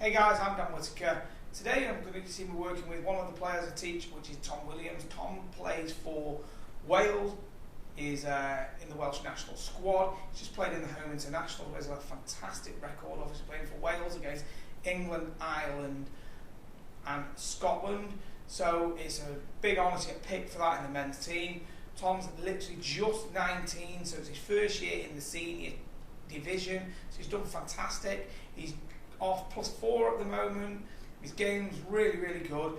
Hey guys, I'm Dan Whitaker. Today I'm going to see me working with one of the players I teach, which is Tom Williams. Tom plays for Wales, is in the Welsh national squad. He's just played in the home international, where he's a fantastic record, obviously playing for Wales against England, Ireland and Scotland. So it's a big honour to get picked for that in the men's team. Tom's literally just 19, so it's his first year in the senior division, so he's done fantastic. He's off +4 at the moment. His game's really, really good.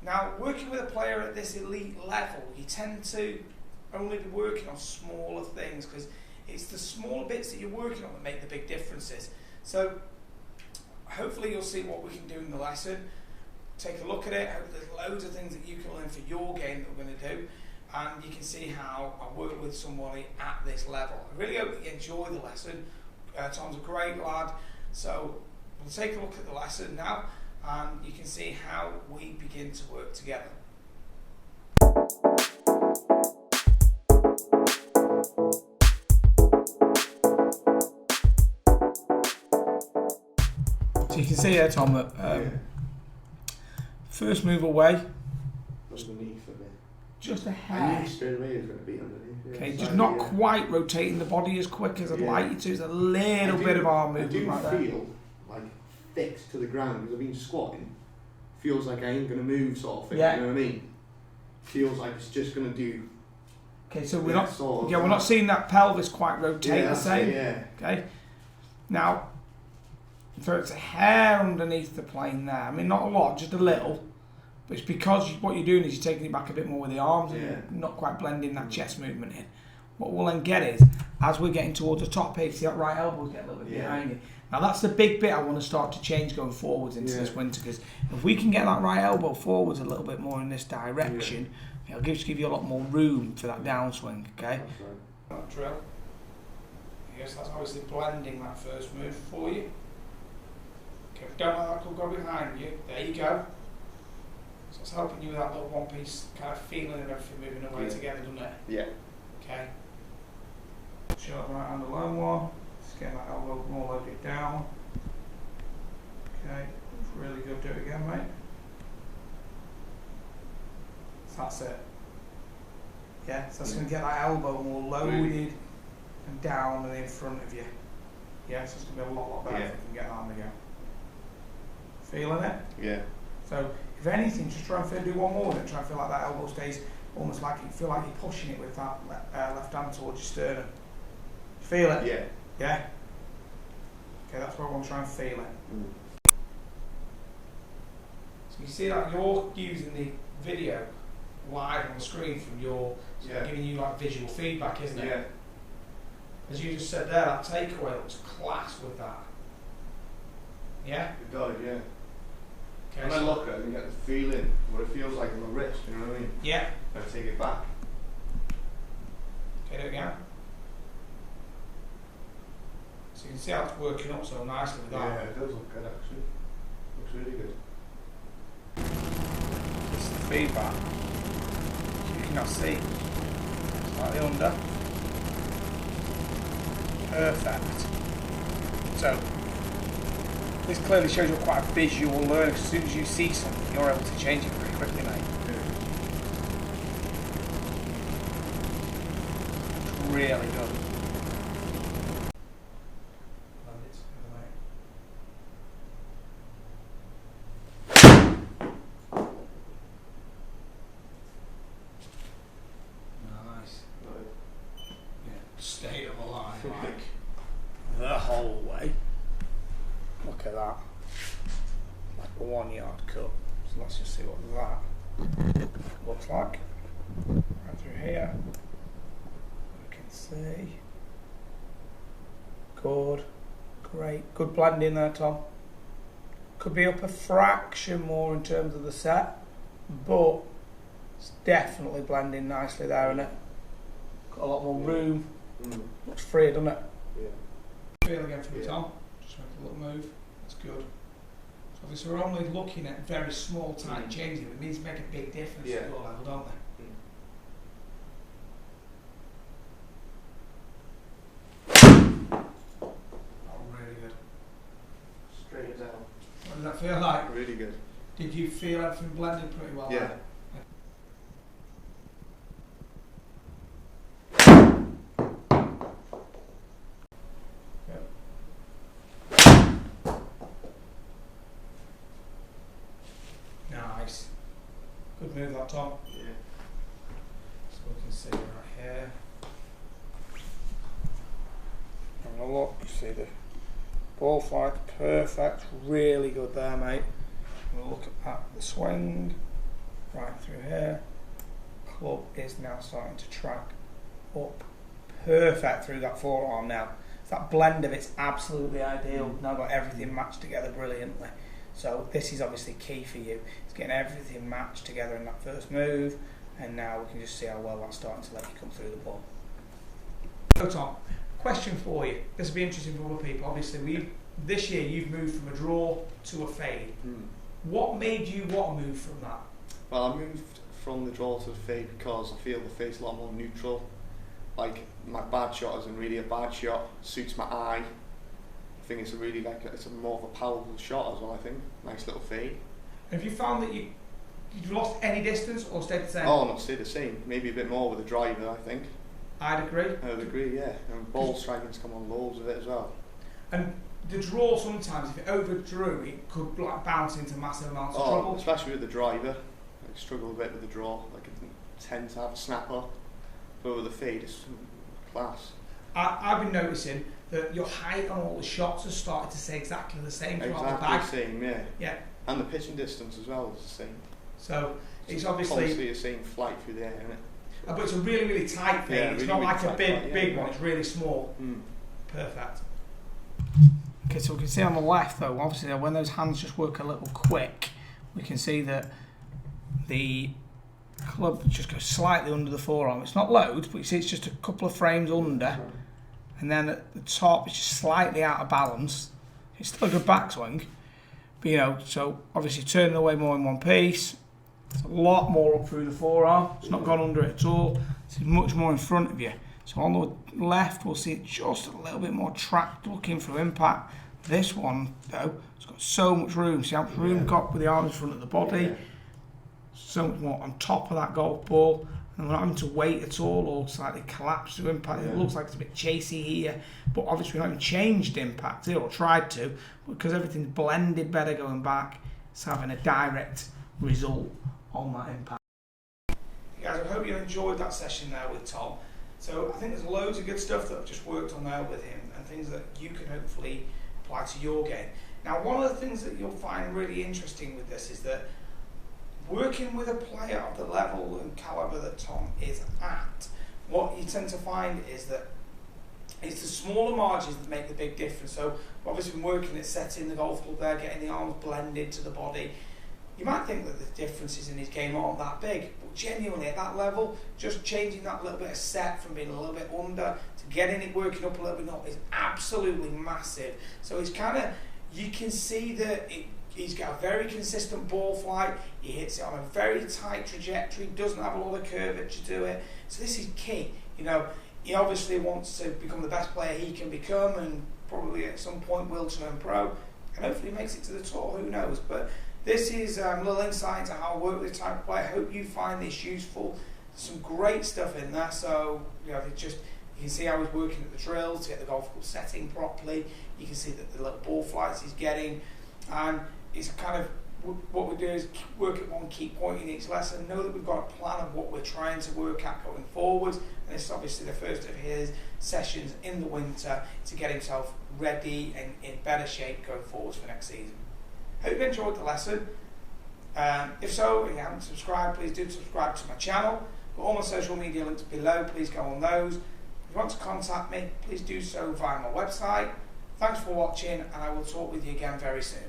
Now, working with a player at this elite level, you tend to only be working on smaller things, because it's the smaller bits that you're working on that make the big differences. So hopefully you'll see what we can do in the lesson. Take a look at it. There's loads of things that you can learn for your game that we're going to do, and you can see how I work with somebody at this level. I really hope that you enjoy the lesson. Tom's a great lad, so we'll take a look at the lesson now, and you can see how we begin to work together. So you can see here, Tom, that first move away, underneath a bit. just a I hair. knew straight away it was going to be underneath. Yeah. Okay, just not quite rotating the body as quick as I'd like you to. There's a little bit of arm movement right there. I do feel like fixed to the ground because I've been squatting. Feels like I ain't going to move, sort of thing. Yeah. You know what I mean? Feels like it's just going to do. Okay, so we're not. Sort of, Yeah, we're not seeing that pelvis quite rotate the same. Yeah. Okay. Now, so it's a hair underneath the plane there. I mean, not a lot, just a little. But it's because what you're doing is you're taking it back a bit more with the arms, and you're not quite blending that chest movement in. What we'll then get is, as we're getting towards the top here, see that right elbow's getting a little bit behind you. Now that's the big bit I want to start to change going forwards into this winter, because if we can get that right elbow forwards a little bit more in this direction, it'll give you a lot more room for that downswing, okay? That's right. That drill. Yes, that's obviously blending that first move for you. Okay, don't let that club go behind you. There you go. So it's helping you with that little one piece kind of feeling of everything moving away together, doesn't it? Yeah. Okay. Short right hand alone one. Just get that elbow more loaded down. Okay, that's really good. Do it again, mate. So that's it. Yeah, so that's going to get that elbow more loaded and down and in front of you. Yeah, so it's going to be a lot better if we can get that on the go. Feeling it? Yeah. So, if anything, just try and do one more then. Try and feel like that elbow stays almost like you feel like you're pushing it with that left hand towards your sternum. Feel it? Yeah. Yeah? Okay, that's what I want to try and feel it. So you see that you're using the video live on the screen from your, giving you like visual feedback, isn't it? Yeah. As you just said there, that takeaway looks class with that. Yeah? It does, yeah. Okay, When I look at it and get the feeling, what it feels like in my wrist, you know what I mean? yeah. I take it back. Okay, do it again. So you can see how it's working up so nicely with that. Yeah, it does look good actually. Looks really good. This is the feedback. You can now see slightly under. Perfect. So this clearly shows you're quite a visual learner, because as soon as you see something, you're able to change it pretty quickly, mate. It's really good. Nice. Yeah, stay of the line, like the whole way. Look at that. Like a 1 yard cut. So let's just see what that looks like. Right through here. You can see. Good. Great. Good blending there, Tom. Could be up a fraction more in terms of the set, but it's definitely blending nicely there, isn't it? Got a lot more room. Looks free, doesn't it? Yeah. Feel again from Tom. Just make a little move. That's good. So obviously we're only looking at very small, tiny changes. It means make a big difference at your level, don't they? Oh, really good. Straight as out. What does that feel like? Really good. Did you feel everything blended pretty well? Yeah. Nice. Good move that, Tom. Yeah. So we can see right here. Having a look, you see the ball flight, perfect, really good there, mate. We'll look at the swing, right through here. Club is now starting to track up, perfect through that forearm now. That blend of it's absolutely ideal. Now got everything matched together brilliantly. So this is obviously key for you. It's getting everything matched together in that first move, and now we can just see how well that's starting to let you come through the ball. So Tom, question for you. This will be interesting for other people. Obviously, this year you've moved from a draw to a fade. What made you want to move from that? Well, I moved from the draw to the fade because I feel the fade's a lot more neutral. Like, my bad shot isn't really a bad shot, suits my eye. I think it's a really it's a more of a powerful shot as well, I think. Nice little fade. Have you found that you've lost any distance or stayed the same? Oh, not stayed the same. Maybe a bit more with the driver, I think. I'd agree. I would agree, yeah. And ball striking's come on loads of it as well. And the draw sometimes, if it overdrew, it could like bounce into massive amounts of trouble. Especially with the driver. I struggle a bit with the draw. Like, I tend to have a snapper. But with the fade, it's class. I've been noticing that your height on all the shots has started to stay exactly the same throughout the bag. Exactly the same, yeah. Yeah. And the pitching distance as well is the same. So it's obviously the same flight through the air, isn't it? But it's a really, really tight fade. Yeah, it's really, not really like a tight big one. It's really small. Perfect. Okay, so we can see on the left though, obviously when those hands just work a little quick, we can see that the club just goes slightly under the forearm. It's not loads, but you see it's just a couple of frames under. And then at the top, it's just slightly out of balance. It's still a good backswing. But, you know, so obviously turning away more in one piece. It's a lot more up through the forearm. It's not gone under it at all. It's much more in front of you. So on the left, we'll see it just a little bit more tracked looking through impact. This one, though, it's got so much room. See how much room got with the arms in front of the body. So much more on top of that golf ball. And we're not having to wait at all or slightly collapse to impact. It looks like it's a bit chasey here, but obviously we haven't changed impact here or tried to, because everything's blended better going back. It's having a direct result on that impact. Guys, I hope you enjoyed that session there with Tom. So I think there's loads of good stuff that I've just worked on there with him and things that you can hopefully apply to your game. Now, one of the things that you'll find really interesting with this is that working with a player of the level and calibre that Tom is at, what you tend to find is that it's the smaller margins that make the big difference. So we've obviously been working at setting the golf club there, getting the arms blended to the body. You might think that the differences in his game aren't that big, but genuinely at that level, just changing that little bit of set from being a little bit under to getting it working up a little bit up is absolutely massive. So it's kind of, you can see that he's got a very consistent ball flight. He hits it on a very tight trajectory, doesn't have a lot of curvature to it. So this is key. You know, he obviously wants to become the best player he can become, and probably at some point will turn pro, and hopefully makes it to the tour, who knows. But this is a little insight into how I work with this type of player. I hope you find this useful. There's some great stuff in there. So, you know, you can see how he's working at the drills to get the golf club setting properly. You can see that the little ball flights he's getting. And it's kind of what we do is work at one key point in each lesson, know that we've got a plan of what we're trying to work at going forwards, and this is obviously the first of his sessions in the winter to get himself ready and in better shape going forwards for next season. Hope you enjoyed the lesson. If so, if you haven't subscribed, please do subscribe to my channel. Got all my social media links below, please go on those. If you want to contact me, please do so via my website. Thanks for watching, and I will talk with you again very soon.